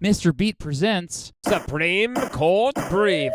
Mr. Beat presents Supreme Court Briefs.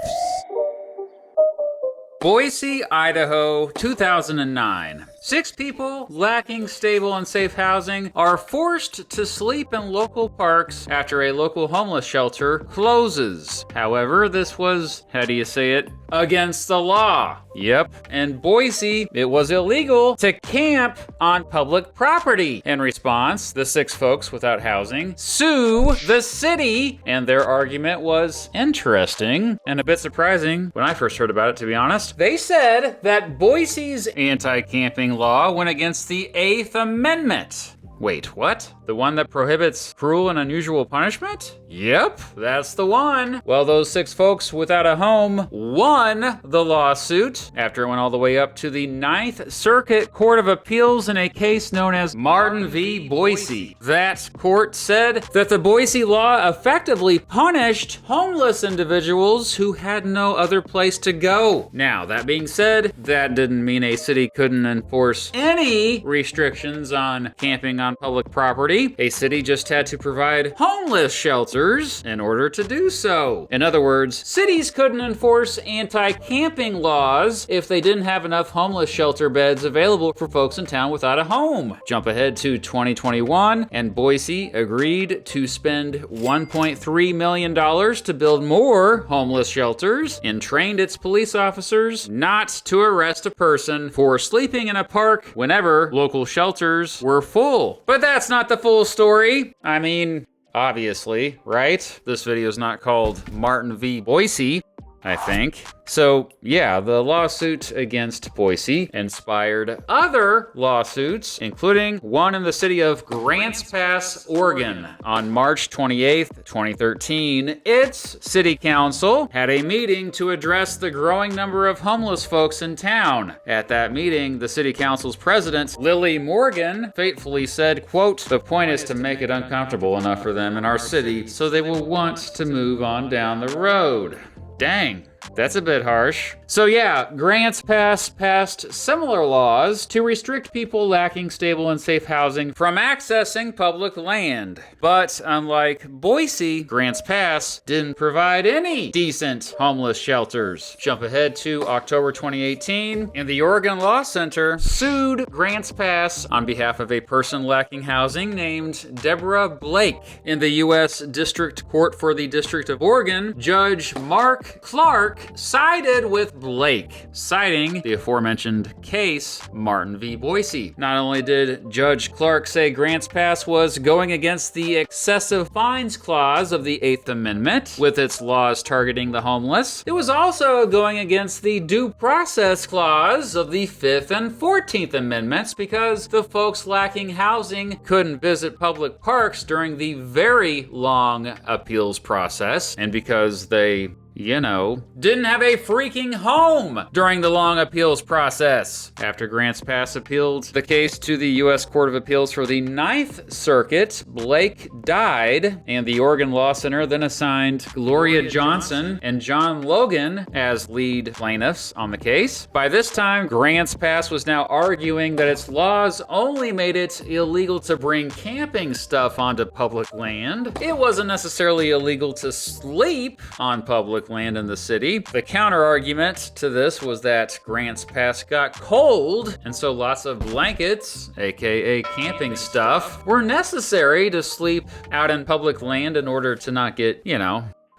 Boise, Idaho, 2009. 6 people lacking stable and safe housing are forced to sleep in local parks after a local homeless shelter closes. However, this was, how do you say it, against the law. Yep, in Boise, it was illegal to camp on public property. In response, the 6 folks without housing sue the city, and their argument was interesting and a bit surprising when I first heard about it, to be honest. They said that Boise's anti-camping law went against the 8th Amendment. Wait, what? The one that prohibits cruel and unusual punishment? Yep, that's the one. Well, those 6 folks without a home won the lawsuit after it went all the way up to the 9th Circuit Court of Appeals in a case known as Martin v. Boise. That court said that the Boise law effectively punished homeless individuals who had no other place to go. Now, that being said, that didn't mean a city couldn't enforce any restrictions on camping on public property. A city just had to provide homeless shelters in order to do so. In other words, cities couldn't enforce anti-camping laws if they didn't have enough homeless shelter beds available for folks in town without a home. Jump ahead to 2021, and Boise agreed to spend $1.3 million to build more homeless shelters and trained its police officers not to arrest a person for sleeping in a park whenever local shelters were full. But that's not the full story. I mean, obviously, right? This video is not called Martin v. Boise, I think. So, yeah, the lawsuit against Boise inspired other lawsuits, including one in the city of Grants Pass, Oregon. On March 28th, 2013, its city council had a meeting to address the growing number of homeless folks in town. At that meeting, the city council's president, Lily Morgan, fatefully said, quote, "The point is to make it uncomfortable enough for them in our city so they will want to move on down the road." Dang. That's a bit harsh. So yeah, Grants Pass passed similar laws to restrict people lacking stable and safe housing from accessing public land. But unlike Boise, Grants Pass didn't provide any decent homeless shelters. Jump ahead to October 2018, and the Oregon Law Center sued Grants Pass on behalf of a person lacking housing named Deborah Blake. In the U.S. District Court for the District of Oregon, Judge Mark Clark sided with Blake, citing the aforementioned case, Martin v. Boise. Not only did Judge Clark say Grants Pass was going against the excessive fines clause of the 8th Amendment, with its laws targeting the homeless, it was also going against the due process clause of the 5th and 14th Amendments because the folks lacking housing couldn't visit public parks during the very long appeals process, and because they didn't have a freaking home during the long appeals process. After Grants Pass appealed the case to the U.S. Court of Appeals for the 9th Circuit, Blake died, and the Oregon Law Center then assigned Gloria Johnson and John Logan as lead plaintiffs on the case. By this time, Grants Pass was now arguing that its laws only made it illegal to bring camping stuff onto public land. It wasn't necessarily illegal to sleep on public land in the city. The counter-argument to this was that Grants Pass got cold, and so lots of blankets, aka camping stuff, were necessary to sleep out in public land in order to not get,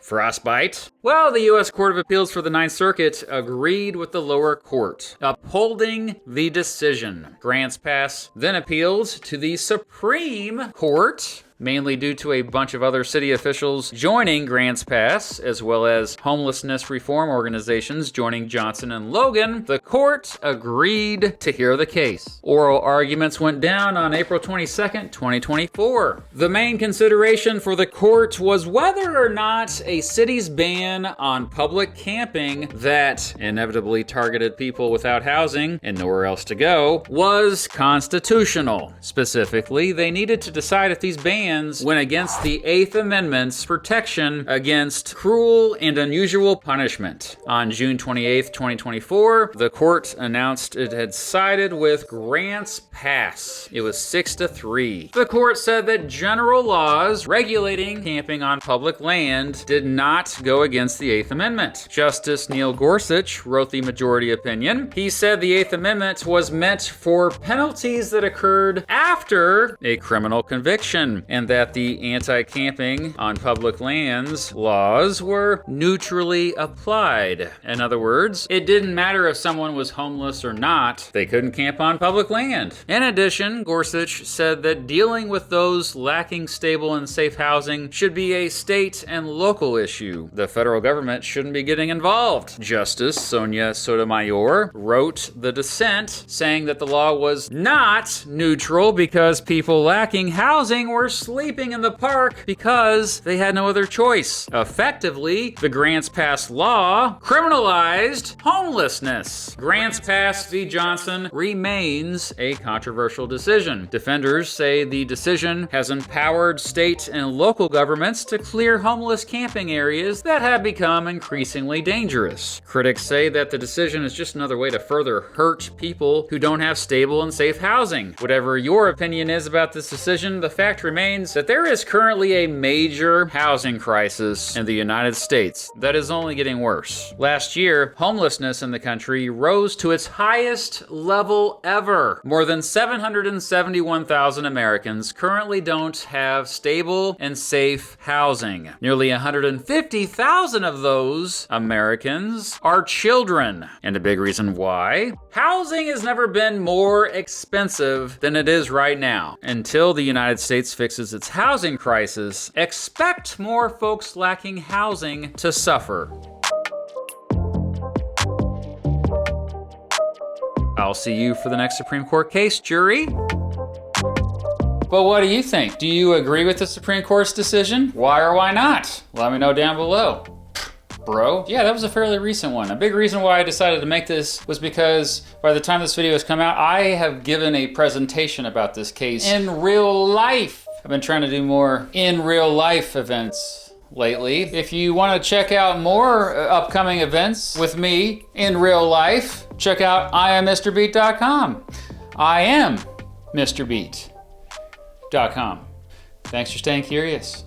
frostbite. Well, the U.S. Court of Appeals for the 9th Circuit agreed with the lower court, upholding the decision. Grants Pass then appealed to the Supreme Court, mainly due to a bunch of other city officials joining Grants Pass, as well as homelessness reform organizations joining Johnson and Logan. The court agreed to hear the case. Oral arguments went down on April 22nd, 2024. The main consideration for the court was whether or not a city's ban on public camping that inevitably targeted people without housing and nowhere else to go was constitutional. Specifically, they needed to decide if these bans lands went against the 8th Amendment's protection against cruel and unusual punishment. On June 28, 2024, the court announced it had sided with Grants Pass. It was 6-3. The court said that general laws regulating camping on public land did not go against the 8th Amendment. Justice Neil Gorsuch wrote the majority opinion. He said the 8th Amendment was meant for penalties that occurred after a criminal conviction, and that the anti-camping on public lands laws were neutrally applied. In other words, it didn't matter if someone was homeless or not, they couldn't camp on public land. In addition, Gorsuch said that dealing with those lacking stable and safe housing should be a state and local issue. The federal government shouldn't be getting involved. Justice Sonia Sotomayor wrote the dissent, saying that the law was not neutral because people lacking housing were sleeping in the park because they had no other choice. Effectively, the Grants Pass law criminalized homelessness. Grants Pass v. Johnson remains a controversial decision. Defenders say the decision has empowered state and local governments to clear homeless camping areas that have become increasingly dangerous. Critics say that the decision is just another way to further hurt people who don't have stable and safe housing. Whatever your opinion is about this decision, the fact remains that there is currently a major housing crisis in the United States that is only getting worse. Last year, homelessness in the country rose to its highest level ever. More than 771,000 Americans currently don't have stable and safe housing. Nearly 150,000 of those Americans are children. And a big reason why? Housing has never been more expensive than it is right now. Until the United States fixes its housing crisis, expect more folks lacking housing to suffer. I'll see you for the next Supreme Court case, jury. But what do you think? Do you agree with the Supreme Court's decision? Why or why not? Let me know down below. Bro? Yeah, that was a fairly recent one. A big reason why I decided to make this was because by the time this video has come out, I have given a presentation about this case in real life. I've been trying to do more in real life events lately. If you want to check out more upcoming events with me in real life, check out IamMrBeat.com. I am MrBeat.com. Thanks for staying curious.